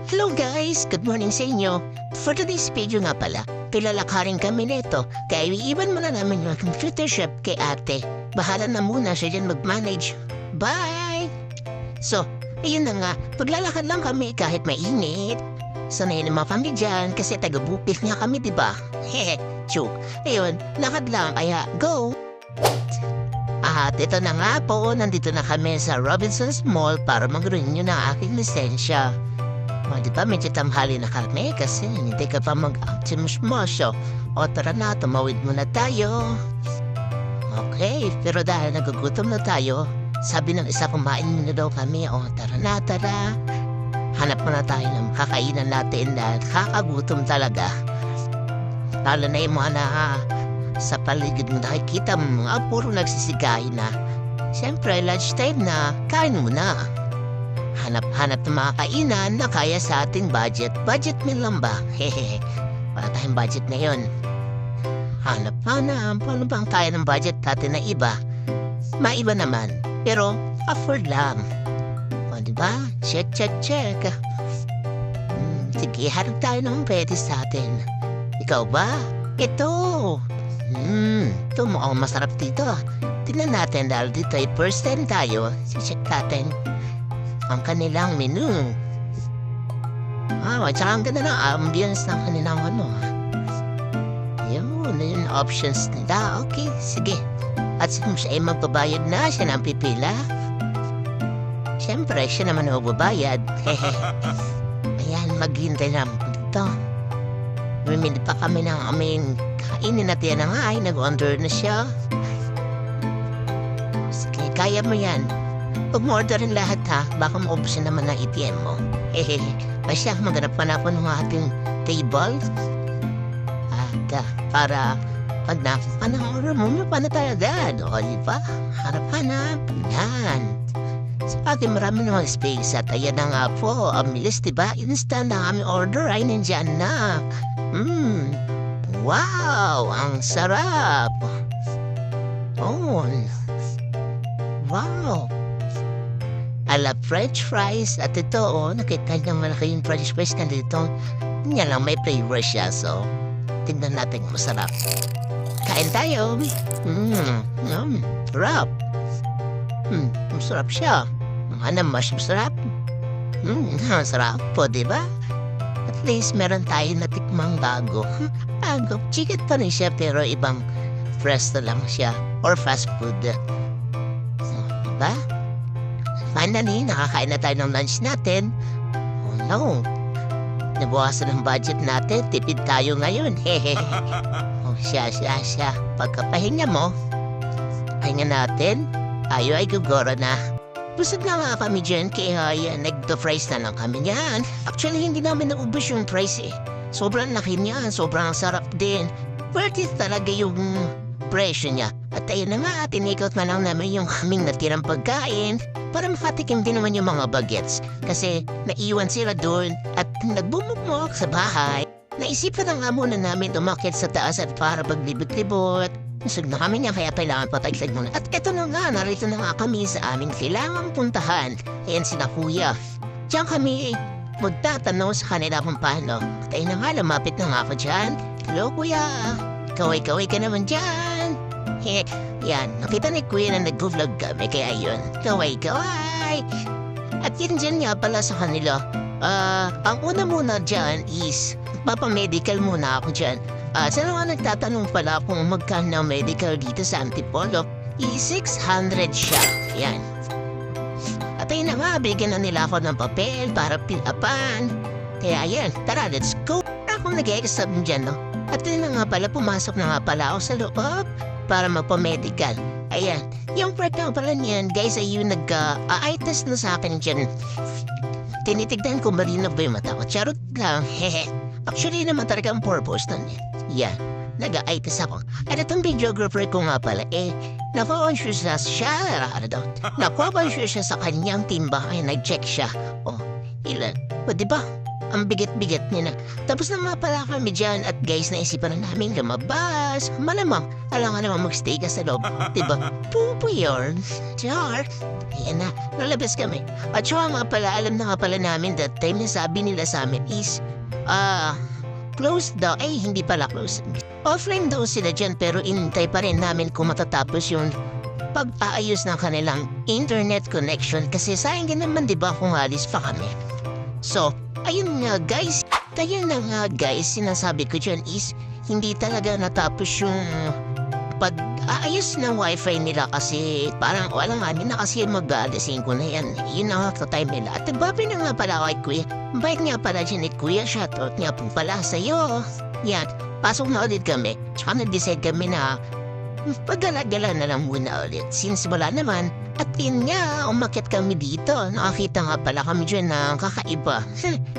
Hello guys! Good morning sa inyo. For today's video nga pala, pilalakarin kami nito kaya iiwan muna namin yung computer shop kay ate. Bahala na muna siya dyan mag-manage. Bye! So, ayun na nga, paglalakad lang kami kahit mainit. Sanay naman kami dyan kasi taga-bukid nga kami, diba? Hehe, joke. Ayun, lakad lang kaya go! At ito na nga po, nandito na kami sa Robinsons Mall para mag-renew ng aking lisensya. O, di ba medyo tamhali na kami kasi hindi ka pa mag-Optimus Mosyo. O tara na, tumawid muna tayo. Okay, pero dahil nagugutom na tayo, sabi ng isa kumain muna daw kami. O tara na, tara. Hanap muna tayo ng kakainan natin dahil kakagutom talaga. Lalo na yung mga sa paligid mo nakikita mo mga puro nagsisigahin na. Siyempre, lunchtime na, kain muna. Hanap-hanap ng mga kainan na kaya sa ating budget. Budget meal lang ba? Hehehe. Wala tayong budget ngayon. Hanap-hanap. Paano bang kaya ng budget natin na iba? Maiba naman. Pero, afford lang. O, diba? Check, check, check. Sige, hanap tayo ng pwede sa atin. Ikaw ba? Ito! Ito mukhang masarap dito. Tingnan natin dahil dito ay first time tayo. Check natin ang kanilang menu. At saka ang ganda ng ambience ng kanilang Yun options nila. Okay, sige. At kung siya ay magbabayad na, siya na ang pipila. Siyempre, siya naman ang magbabayad. Ayan, maghintay na dito. Mimili pa kami ng aming kainin natin na nga ay nag-order na siya. Sige, kaya mo yan. Huwag mo orderin lahat ha, baka maubusin naman ng ATM mo. Hehehe, pasya, maghanap pa na ako ng ating table. At para pag nakita ng order mo, may pa na tayo agad. O, diba? Harap-hanap. Yan. Sa akin marami namang space at ayan na nga po. Ang bilis, diba? Instant na aming order ay nandiyan na. Wow! Ang sarap! Oh! Wow! Ala french fries. At ito, nakita niya malaki yung french fries na dito. Yan lang, may flavor siya. So, tingnan natin kung masarap. Kain tayo! Sarap! Masarap siya. Ano mas masarap? Masarap po, diba? At least meron tayo natikmang bago. Bago. Chicken pa rin siya pero ibang presto lang siya. Or fast food. So, diba? Finally, nakakain na tayo ng lunch natin. Oh no. Nabukasan ang budget natin. Tipid tayo ngayon. Hehehe. Oh, siya. Pagkapahinga mo, pahinga natin, tayo ay gugora na. Busog na nga kami dyan, kaya nag-fries na lang kami niyan. Actually, hindi namin naubos yung fries eh. Sobrang laki niyan, sobrang sarap din. Worth it talaga yung presyo niya. At ayun na nga, tinikot na lang namin yung aming natirang pagkain para makatikim din naman yung mga bagets. Kasi naiwan sila doon at nagbumukmok sa bahay. Naisipan na nga muna namin umakyat sa taas at para paglibot-libot. Nasog na kami niya kaya kailangan pataglag muna. At eto na nga, narito na nga kami sa aming kailangang puntahan. Ayan sila kuya. Diyan kami magtatanong sa kanila kung paano. At ayun na nga, lumapit na nga ako dyan. Hello kuya, kaway-kaway ka naman dyan. Yan, nakita ni kuya na nag-vlog kami kaya yun. Kaway-kaway. At yun dyan nga pala sa kanila. Ang una muna dyan is papamedical muna ako dyan. Sa mga nagtatanong pala kung magkano medical dito sa Antipolo, 600 siya. Yan. At ayun na nga, bigyan na nila ako ng papel para pilapan. Kaya yan, tara, let's go. Akong nag-exam dyan, no? At ayun na nga pala, pumasok na nga pala ako sa loob para magpa-medical. Ayan, yung part na pala niyan, guys, ay yung nag-eye test na sa akin dyan. Tinitignan ko malinaw ba yung mata ko. Charot lang, hehe. Actually naman talaga ang purpose nun eh. Yan, nag-eye test ako. At itong videographer ko nga pala naku-conscious siya sa kanyang timba. Ay, nag-check siya. O, ilan? O, diba? ang bigat-bigat niya na. Tapos na nga pala kami dyan at guys, naisipan na namin lumabas. Malamang, alam nga naman magstay ka sa loob. Diba? Pupo yun. Char. Ayan na, lalabas kami. At saka nga pala, alam na nga pala namin that time na sabi nila sa amin is, close daw. Eh, hindi pala close. Offline daw sila dyan pero inintay pa rin namin kung matatapos yung pag-aayos ng kanilang internet connection kasi sayang din naman diba kung alis pa kami. So, ayun nga guys. Kaya na nga guys, sinasabi ko dyan is hindi talaga natapos yung pag-aayos ng wifi nila kasi parang wala nga nila kasi mag-aalisin ko na yan. Yun na nga time nila. At nagbabi na nga pala kay Kuya. Bait nga pala dyan ni Kuya. Shoutout nga po pala sa'yo. Yan, pasok na ulit kami. Tsaka nag-decide kami na pagala-gala na lang muna ulit since wala naman. At yun nga, umakyat kami dito. Nakakita nga pala kami dyan ng kakaiba.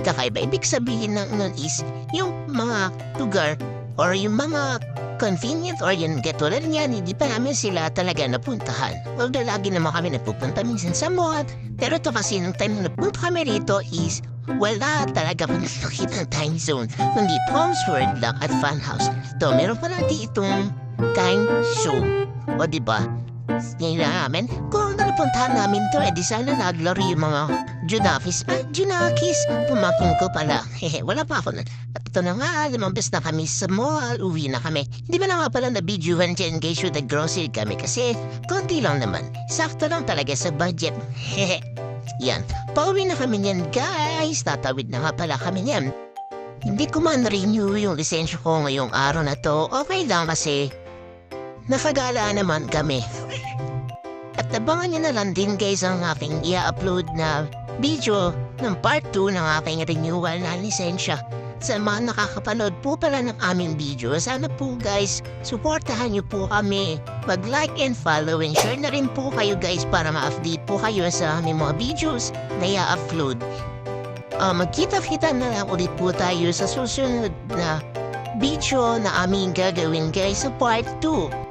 Kakaiba, ibig sabihin ng nun is yung mga lugar or yung mga convenient or yung katulad niyan, hindi pa namin sila talaga napuntahan. Although lagi naman kami napupunta minsan sa mall. Pero ito kasi nung time na napunta kami rito is wala talaga kami nakita ng time zone. Kundi Tom's World lang at Funhouse. Ito, meron pala ditong time zone. O diba? Ngayon na namin, kung napuntahan namin to, di sana naglaro yung mga Junakis. Junakis! Pumaking ko pala. Hehe, wala pa ako nun. At ito na nga, lumabas na kami sa mall. Uwi na kami. Hindi ba na nga pala na-videohan dyan guys yung nag-grocery kami kasi konti lang naman. Sakto lang talaga sa budget. Hehe. Yan. Pauwi na kami niyan guys. Tatawid na nga pala kami niyan. Hindi ko man renew yung lisensya ko ngayong araw na to. Okay lang kasi nakagala naman kami. At abangan nyo na lang din guys ang aking i-upload na video ng part 2 ng aking renewal na lisensya. Sa mga nakakapanood po pala ng aming video, sana po guys, supportahan nyo po kami. Mag-like and follow and share na rin po kayo guys para ma-update po kayo sa aming mga videos na i-upload. Magkita-kita na lang ulit po tayo sa susunod na video na aming gagawin guys sa part 2.